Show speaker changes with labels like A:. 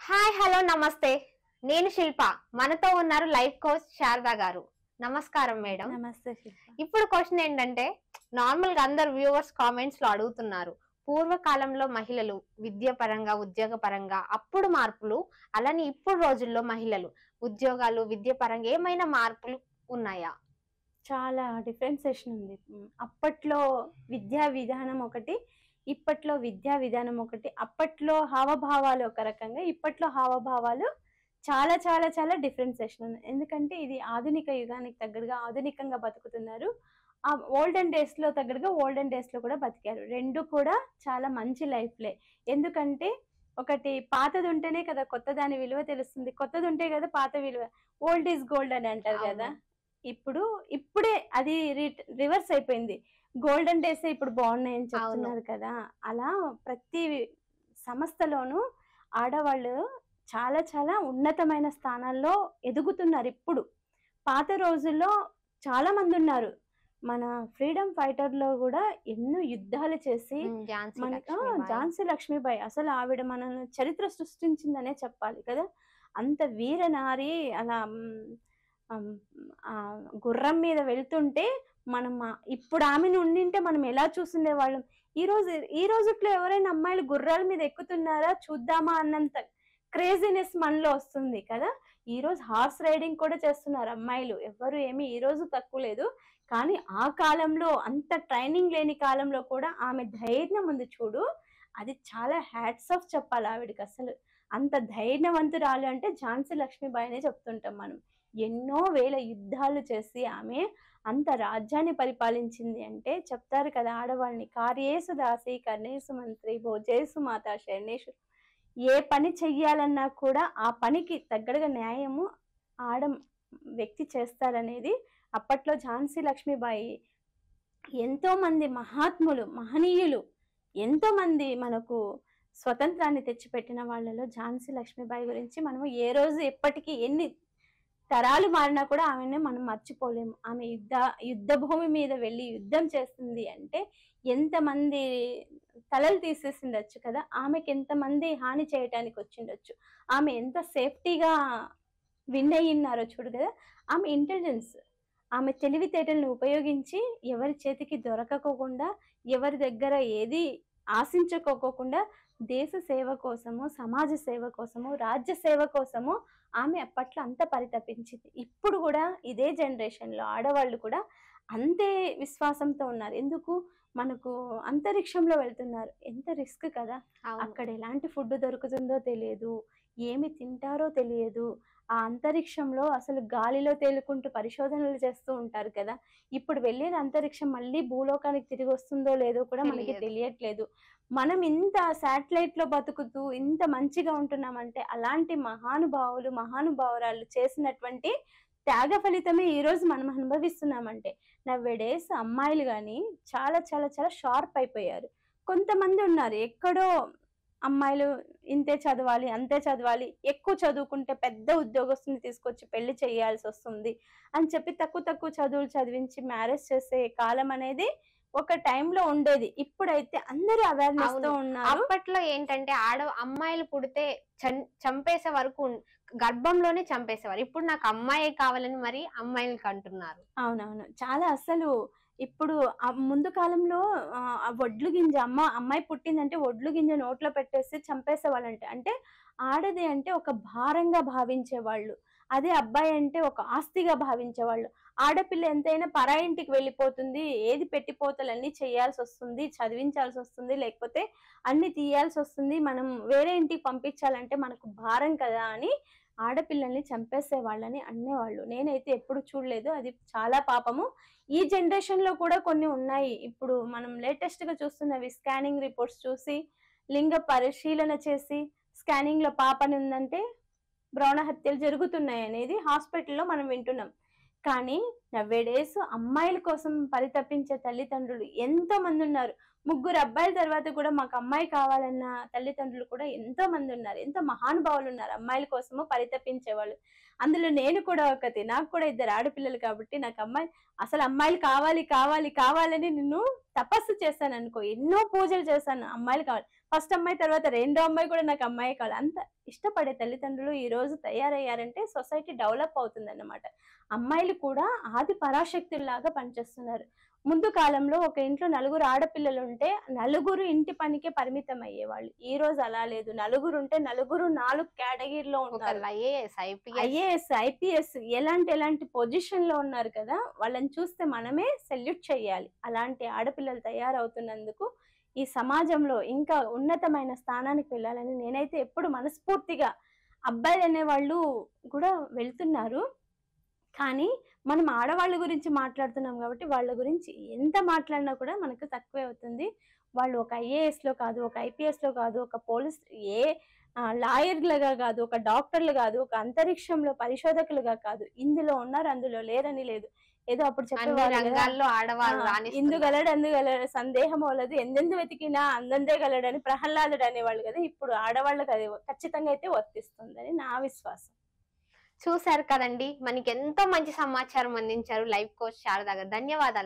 A: Hi hello నమస్తే. నేను శిల్ప. మనతో ఉన్నారు లైఫ్ కోచ్ శారదా గారు. నమస్కారం మేడం.
B: నమస్తే శిల్ప.
A: ఇప్పుడు క్వశ్చన్ ఏంటంటే, నార్మల్ గా అందరు వ్యూవర్స్ కామెంట్స్ లో అడుగుతున్నారు, పూర్వకాలంలో మహిళలు విద్య పరంగా ఉద్యోగ పరంగా అప్పుడు మార్పులు, అలానే ఇప్పుడు రోజుల్లో మహిళలు ఉద్యోగాలు విద్య పరంగా ఏమైనా మార్పులు ఉన్నాయా?
B: చాలా డిఫరెన్సేషన్ ఉంది. అప్పట్లో విద్యా విధానం ఒకటి, ఇప్పట్లో విద్యా విధానం ఒకటి. అప్పట్లో హావభావాలు ఒక రకంగా, ఇప్పట్లో హావభావాలు చాలా చాలా చాలా డిఫరెన్సేషన్ ఉంది. ఎందుకంటే ఇది ఆధునిక యుగానికి తగ్గట్టుగా ఆధునికంగా బతుకుతున్నారు. ఆ ఓల్డెన్ డేస్ లో తగ్గట్టుగా ఓల్డెన్ డేస్ లో కూడా బతికారు. రెండు కూడా చాలా మంచి లైఫ్లే. ఎందుకంటే ఒకటి పాతది ఉంటేనే కదా కొత్త దాని విలువ తెలుస్తుంది, కొత్తది ఉంటే కదా పాత విలువ. ఓల్డ్ ఈజ్ గోల్డ్ అని అంటారు కదా. ఇప్పుడే అది రివర్స్ అయిపోయింది. గోల్డెన్ డేస్ ఇప్పుడు బాగున్నాయని చెప్తున్నారు కదా. అలా ప్రతి సంస్థలోనూ ఆడవాళ్ళు చాలా చాలా ఉన్నతమైన స్థానాల్లో ఎదుగుతున్నారు. ఇప్పుడు పాత రోజుల్లో చాలా మంది ఉన్నారు. మన ఫ్రీడమ్ ఫైటర్ లో కూడా ఎన్నో యుద్ధాలు చేసి ఝాన్సీ లక్ష్మీబాయి అసలు ఆవిడ మన చరిత్ర సృష్టించిందనే చెప్పాలి కదా. అంత వీరనారి అలా గుర్రం మీద వెళ్తుంటే మనం ఇప్పుడు ఆమెను ఉండింటే మనం ఎలా చూస్తుండే వాళ్ళం. ఈ రోజుట్లో ఎవరైనా అమ్మాయిలు గుర్రాల మీద ఎక్కుతున్నారా చూద్దామా అన్నంత క్రేజీనెస్ మనలో వస్తుంది కదా. ఈ రోజు హార్స్ రైడింగ్ కూడా చేస్తున్నారు అమ్మాయిలు. ఎవరు ఏమి ఈ రోజు తక్కువ లేదు. కానీ ఆ కాలంలో అంత ట్రైనింగ్ లేని కాలంలో కూడా ఆమె ధైర్యం ఉంది చూడు, అది చాలా హ్యాట్స్ ఆఫ్ చెప్పాలి ఆవిడకి. అసలు అంత ధైర్యవంతురాలు అంటే ఝాన్సీ లక్ష్మీబాయి అనే చెప్తుంటాం మనం. ఎన్నో వేల యుద్ధాలు చేసి ఆమె అంత రాజ్యాన్ని పరిపాలించింది అంటే చెప్తారు కదా ఆడవాళ్ళని, కార్యేసు దాసి కర్ణేసు మంత్రి భోజేసు మాత శరణేశు. ఏ పని చెయ్యాలన్నా కూడా ఆ పనికి తగ్గట్టుగా న్యాయము వ్యక్తి చేస్తారనేది అప్పట్లో ఝాన్సీ లక్ష్మీబాయి. ఎంతో మంది మహాత్ములు మహనీయులు ఎంతో మంది మనకు స్వతంత్రాన్ని తెచ్చిపెట్టిన వాళ్ళలో ఝాన్సీ లక్ష్మీబాయి గురించి మనము ఏ రోజు ఎప్పటికీ ఎన్ని తరాలు మారినా కూడా ఆమెను మనం మర్చిపోలేము. ఆమె యుద్ధ భూమి మీద వెళ్ళి యుద్ధం చేస్తుంది అంటే ఎంతమంది తలలు తీసేసిండొచ్చు కదా. ఆమెకి ఎంతమంది హాని చేయటానికి వచ్చిండొచ్చు. ఆమె ఎంత సేఫ్టీగా విన్ అయ్యిన్నారో చూడు కదా. ఆమె ఇంటెలిజెన్స్, ఆమె తెలివితేటలను ఉపయోగించి ఎవరి చేతికి దొరకకోకుండా, ఎవరి దగ్గర ఏది ఆశించుకోకుండా దేశ సేవ కోసము, సమాజ సేవ కోసము, రాజ్య సేవ కోసము ఆమె అప్పట్లో అంత పరితపించింది. ఇప్పుడు కూడా ఇదే జనరేషన్లో ఆడవాళ్ళు కూడా అంతే విశ్వాసంతో ఉన్నారు. ఎందుకు? మనకు అంతరిక్షంలో వెళ్తున్నారు, ఎంత రిస్క్ కదా. అక్కడ ఎలాంటి ఫుడ్ దొరుకుతుందో తెలియదు, ఏమి తింటారో తెలియదు. ఆ అంతరిక్షంలో అసలు గాలిలో తేలుకుంటూ పరిశోధనలు చేస్తూ ఉంటారు కదా. ఇప్పుడు వెళ్ళిన అంతరిక్షం మళ్ళీ భూలోకానికి తిరిగి వస్తుందో లేదో కూడా మనకి తెలియట్లేదు. మనం ఇంత శాటిలైట్ లో బతుకుతూ ఇంత మంచిగా ఉంటున్నామంటే అలాంటి మహానుభావురాలు చేసినటువంటి త్యాగ ఫలితమే ఈ రోజు మనం అనుభవిస్తున్నామంటే. నవ్వేడేస్ అమ్మాయిలు కానీ చాలా చాలా చాలా షార్ప్ అయిపోయారు. కొంతమంది ఉన్నారు ఎక్కడో అమ్మాయిలు ఇంతే చదవాలి అంతే చదవాలి, ఎక్కువ చదువుకుంటే పెద్ద ఉద్యోగస్తుని తీసుకొచ్చి పెళ్లి చేయాల్సి వస్తుంది అని చెప్పి తక్కువ చదువులు చదివించి మ్యారేజ్ చేసే కాలం అనేది ఒక టైంలో ఉండేది. ఇప్పుడైతే అందరూ అవేర్నెస్ తో ఉన్నారు.
A: అప్పట్లో ఏంటంటే అమ్మాయిలు పుడితే చంపేసే వరకు గర్భంలోనే చంపేసేవారు. ఇప్పుడు నాకు అమ్మాయి కావాలని మరి అమ్మాయిలకు అంటున్నారు.
B: అవునవును, చాలా అసలు ఇప్పుడు ముందు కాలంలో వడ్లు గింజ అమ్మాయి పుట్టిందంటే వడ్లు గింజ నోట్లో పెట్టేసి చంపేసేవాళ్ళంటే. అంటే ఆడది అంటే ఒక భారంగా భావించేవాళ్ళు, అదే అబ్బాయి అంటే ఒక ఆస్తిగా భావించేవాళ్ళు. ఆడపిల్ల ఎంతైనా పరాయింటికి వెళ్ళిపోతుంది, ఏది పెట్టిపోతలన్నీ చేయాల్సి వస్తుంది, చదివించాల్సి వస్తుంది, లేకపోతే అన్ని తీయాల్సి వస్తుంది, మనం వేరే ఇంటికి పంపించాలంటే మనకు భారం కదా అని ఆడపిల్లల్ని చంపేసే వాళ్ళని అనేవాళ్ళు. నేనైతే ఎప్పుడు చూడలేదు, అది చాలా పాపము. ఈ జనరేషన్ లో కూడా కొన్ని ఉన్నాయి. ఇప్పుడు మనం లేటెస్ట్ గా చూస్తున్నవి స్కానింగ్ రిపోర్ట్స్ చూసి లింగ పరిశీలన చేసి స్కానింగ్ లో పాపని ఉందంటే భ్రూణ హత్యలు జరుగుతున్నాయి అనేది హాస్పిటల్లో మనం వింటున్నాం. కానీ నవ్వేడేస్ అమ్మాయిల కోసం పరితపించే తల్లిదండ్రులు ఎంతో మంది ఉన్నారు. ముగ్గురు అబ్బాయిల తర్వాత కూడా మాకు అమ్మాయి కావాలన్న తల్లిదండ్రులు కూడా ఎంతో మంది ఉన్నారు. ఎంతో మహానుభావులు ఉన్నారు అమ్మాయిల కోసము పరితపించేవాళ్ళు. అందులో నేను కూడా ఒకటి. నాకు కూడా ఇద్దరు ఆడపిల్లలు కాబట్టి నాకు అసలు అమ్మాయిలు కావాలి కావాలి కావాలని నేను తపస్సు చేశాను అనుకో. ఎన్నో పూజలు చేశాను అమ్మాయిలు కావాలి. ఫస్ట్ అమ్మాయి తర్వాత రెండో అమ్మాయి కూడా నాకు అమ్మాయి కావాలి. అంత ఇష్టపడే తల్లిదండ్రులు ఈ రోజు తయారయ్యారంటే సొసైటీ డెవలప్ అవుతుందన్నమాట. అమ్మాయిలు కూడా ఆది పరాశక్తుల్లాగా పనిచేస్తున్నారు. ముందు కాలంలో ఒక ఇంట్లో నలుగురు ఆడపిల్లలు ఉంటే నలుగురు ఇంటి పనికే పరిమితం అయ్యేవాళ్ళు. ఈ రోజు అలా లేదు. నలుగురు ఉంటే నలుగురు 4 కేటగిరీలో ఉంటారు. ఐఏఎస్, ఐపీఎస్ ఎలాంటి పొజిషన్ లో ఉన్నారు కదా. వాళ్ళని చూస్తే మనమే సెల్యూట్ చేయాలి. అలాంటి ఆడపిల్లలు తయారవుతున్నందుకు ఈ సమాజంలో ఇంకా ఉన్నతమైన స్థానానికి వెళ్ళాలని నేనైతే ఎప్పుడు మనస్ఫూర్తిగా, అబ్బాయిలు అనేవాళ్ళు కూడా వెళ్తున్నారు. కానీ మనం ఆడవాళ్ళ గురించి మాట్లాడుతున్నాం కాబట్టి వాళ్ళ గురించి ఎంత మాట్లాడినా కూడా మనకు తక్కువే అవుతుంది. వాళ్ళు ఒక ఐఏఎస్ లో కాదు, ఒక ఐపీఎస్ లో కాదు, ఒక పోలీస్ లాయర్లుగా కాదు, ఒక డాక్టర్లు కాదు, ఒక అంతరిక్షంలో పరిశోధకులుగా కాదు. ఇందులో ఉన్నారు, అందులో లేరని లేదు. ఏదో అప్పుడు
A: రంగాల్లో ఆడవాళ్ళు
B: ఇందుగలడు అందుగలడు సందేహం వలదు ఎందెందు వెతికినా అందందే గలడని ప్రహ్లాదుడు అనేవాళ్ళు కదా. ఇప్పుడు ఆడవాళ్ళకి అది ఖచ్చితంగా అయితే వర్తిస్తుందని నా విశ్వాసం.
A: చూశారు కదండి, మనకి ఎంతో మంచి సమాచారం అందించారు లైఫ్ కోచ్ శారద గారు. ధన్యవాదాలు.